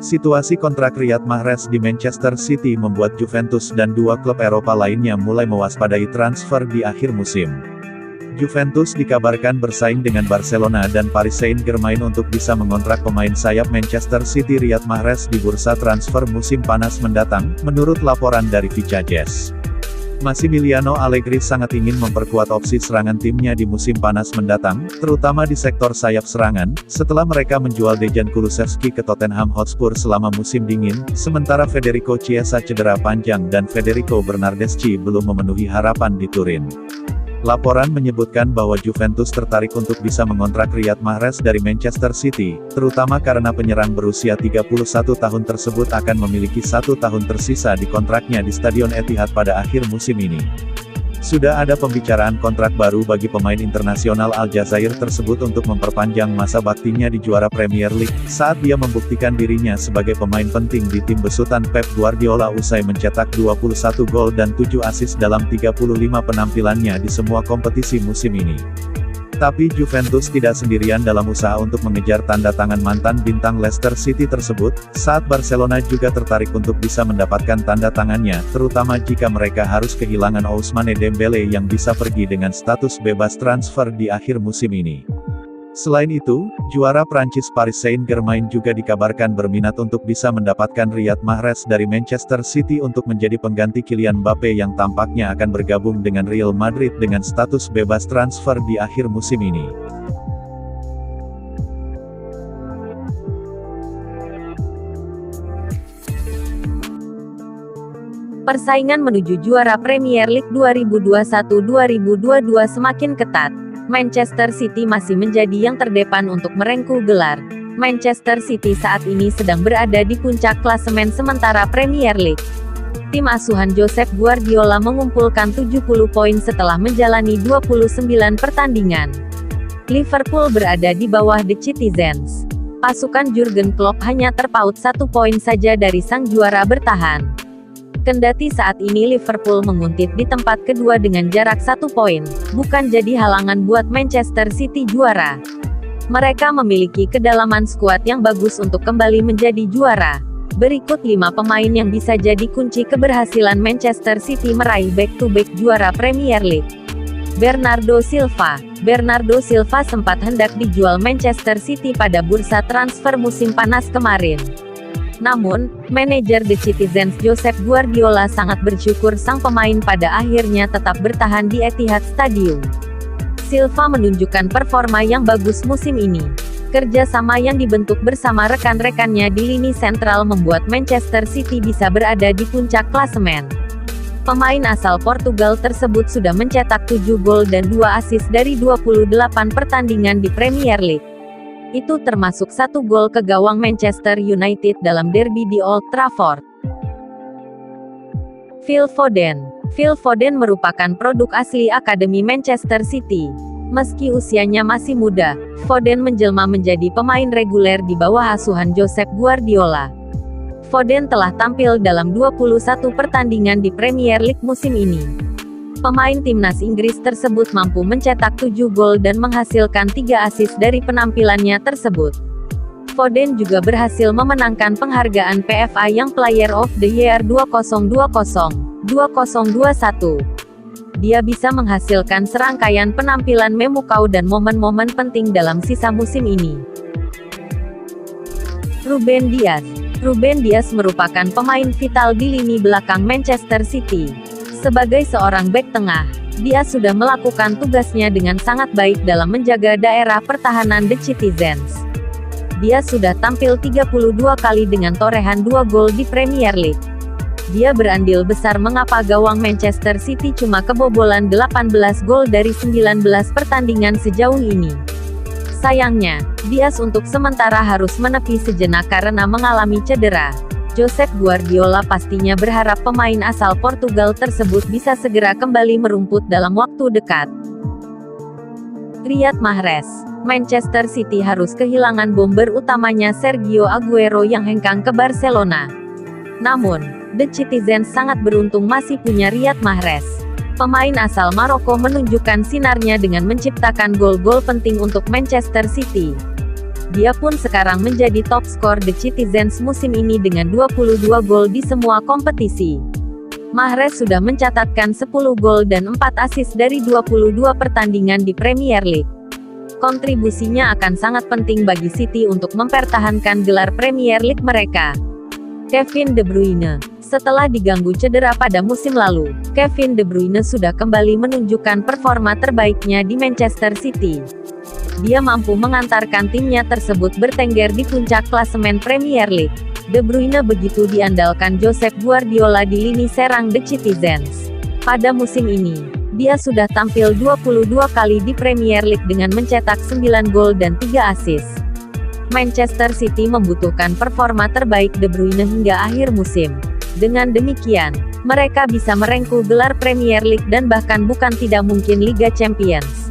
Situasi kontrak Riyad Mahrez di Manchester City membuat Juventus dan dua klub Eropa lainnya mulai mewaspadai transfer di akhir musim. Juventus dikabarkan bersaing dengan Barcelona dan Paris Saint-Germain untuk bisa mengontrak pemain sayap Manchester City Riyad Mahrez di bursa transfer musim panas mendatang, menurut laporan dari Vica Jazz. Massimiliano Allegri sangat ingin memperkuat opsi serangan timnya di musim panas mendatang, terutama di sektor sayap serangan, setelah mereka menjual Dejan Kulusevski ke Tottenham Hotspur selama musim dingin, sementara Federico Chiesa cedera panjang dan Federico Bernardeschi belum memenuhi harapan di Turin. Laporan menyebutkan bahwa Juventus tertarik untuk bisa mengontrak Riyad Mahrez dari Manchester City, terutama karena penyerang berusia 31 tahun tersebut akan memiliki 1 tahun tersisa di kontraknya di Stadion Etihad pada akhir musim ini. Sudah ada pembicaraan kontrak baru bagi pemain internasional Aljazair tersebut untuk memperpanjang masa baktinya di juara Premier League, saat dia membuktikan dirinya sebagai pemain penting di tim besutan Pep Guardiola usai mencetak 21 gol dan 7 assist dalam 35 penampilannya di semua kompetisi musim ini. Tapi Juventus tidak sendirian dalam usaha untuk mengejar tanda tangan mantan bintang Leicester City tersebut, saat Barcelona juga tertarik untuk bisa mendapatkan tanda tangannya, terutama jika mereka harus kehilangan Ousmane Dembele yang bisa pergi dengan status bebas transfer di akhir musim ini. Selain itu, juara Prancis Paris Saint-Germain juga dikabarkan berminat untuk bisa mendapatkan Riyad Mahrez dari Manchester City untuk menjadi pengganti Kylian Mbappe yang tampaknya akan bergabung dengan Real Madrid dengan status bebas transfer di akhir musim ini. Persaingan menuju juara Premier League 2021-2022 semakin ketat. Manchester City masih menjadi yang terdepan untuk merengkuh gelar. Manchester City saat ini sedang berada di puncak klasemen sementara Premier League. Tim asuhan Josep Guardiola mengumpulkan 70 poin setelah menjalani 29 pertandingan. Liverpool berada di bawah The Citizens. Pasukan Jurgen Klopp hanya terpaut 1 poin saja dari sang juara bertahan. Kendati saat ini Liverpool menguntit di tempat kedua dengan jarak 1 poin, bukan jadi halangan buat Manchester City juara. Mereka memiliki kedalaman skuad yang bagus untuk kembali menjadi juara. Berikut 5 pemain yang bisa jadi kunci keberhasilan Manchester City meraih back-to-back juara Premier League. Bernardo Silva. Bernardo Silva sempat hendak dijual Manchester City pada bursa transfer musim panas kemarin. Namun, manajer The Citizens Josep Guardiola sangat bersyukur sang pemain pada akhirnya tetap bertahan di Etihad Stadium. Silva menunjukkan performa yang bagus musim ini. Kerjasama yang dibentuk bersama rekan-rekannya di lini sentral membuat Manchester City bisa berada di puncak klasemen. Pemain asal Portugal tersebut sudah mencetak 7 gol dan 2 assist dari 28 pertandingan di Premier League. Itu termasuk 1 gol ke gawang Manchester United dalam derby di Old Trafford. Phil Foden. Phil Foden merupakan produk asli Akademi Manchester City. Meski usianya masih muda, Foden menjelma menjadi pemain reguler di bawah asuhan Josep Guardiola. Foden telah tampil dalam 21 pertandingan di Premier League musim ini. Pemain timnas Inggris tersebut mampu mencetak 7 gol dan menghasilkan 3 assist dari penampilannya tersebut. Foden juga berhasil memenangkan penghargaan PFA Young Player of the Year 2020-2021. Dia bisa menghasilkan serangkaian penampilan memukau dan momen-momen penting dalam sisa musim ini. Ruben Dias. Ruben Dias merupakan pemain vital di lini belakang Manchester City. Sebagai seorang bek tengah, dia sudah melakukan tugasnya dengan sangat baik dalam menjaga daerah pertahanan The Citizens. Dia sudah tampil 32 kali dengan torehan 2 gol di Premier League. Dia berandil besar mengapa gawang Manchester City cuma kebobolan 18 gol dari 19 pertandingan sejauh ini. Sayangnya, Dias untuk sementara harus menepi sejenak karena mengalami cedera. Josep Guardiola pastinya berharap pemain asal Portugal tersebut bisa segera kembali merumput dalam waktu dekat. Riyad Mahrez. Manchester City harus kehilangan bomber utamanya Sergio Aguero yang hengkang ke Barcelona. Namun, The Citizens sangat beruntung masih punya Riyad Mahrez. Pemain asal Maroko menunjukkan sinarnya dengan menciptakan gol-gol penting untuk Manchester City. Dia pun sekarang menjadi top skor The Citizens musim ini dengan 22 gol di semua kompetisi. Mahrez sudah mencatatkan 10 gol dan 4 assist dari 22 pertandingan di Premier League. Kontribusinya akan sangat penting bagi City untuk mempertahankan gelar Premier League mereka. Kevin De Bruyne. Setelah diganggu cedera pada musim lalu, Kevin De Bruyne sudah kembali menunjukkan performa terbaiknya di Manchester City. Dia mampu mengantarkan timnya tersebut bertengger di puncak klasemen Premier League. De Bruyne begitu diandalkan Josep Guardiola di lini serang The Citizens. Pada musim ini, dia sudah tampil 22 kali di Premier League dengan mencetak 9 gol dan 3 assist. Manchester City membutuhkan performa terbaik De Bruyne hingga akhir musim. Dengan demikian, mereka bisa merengkuh gelar Premier League dan bahkan bukan tidak mungkin Liga Champions.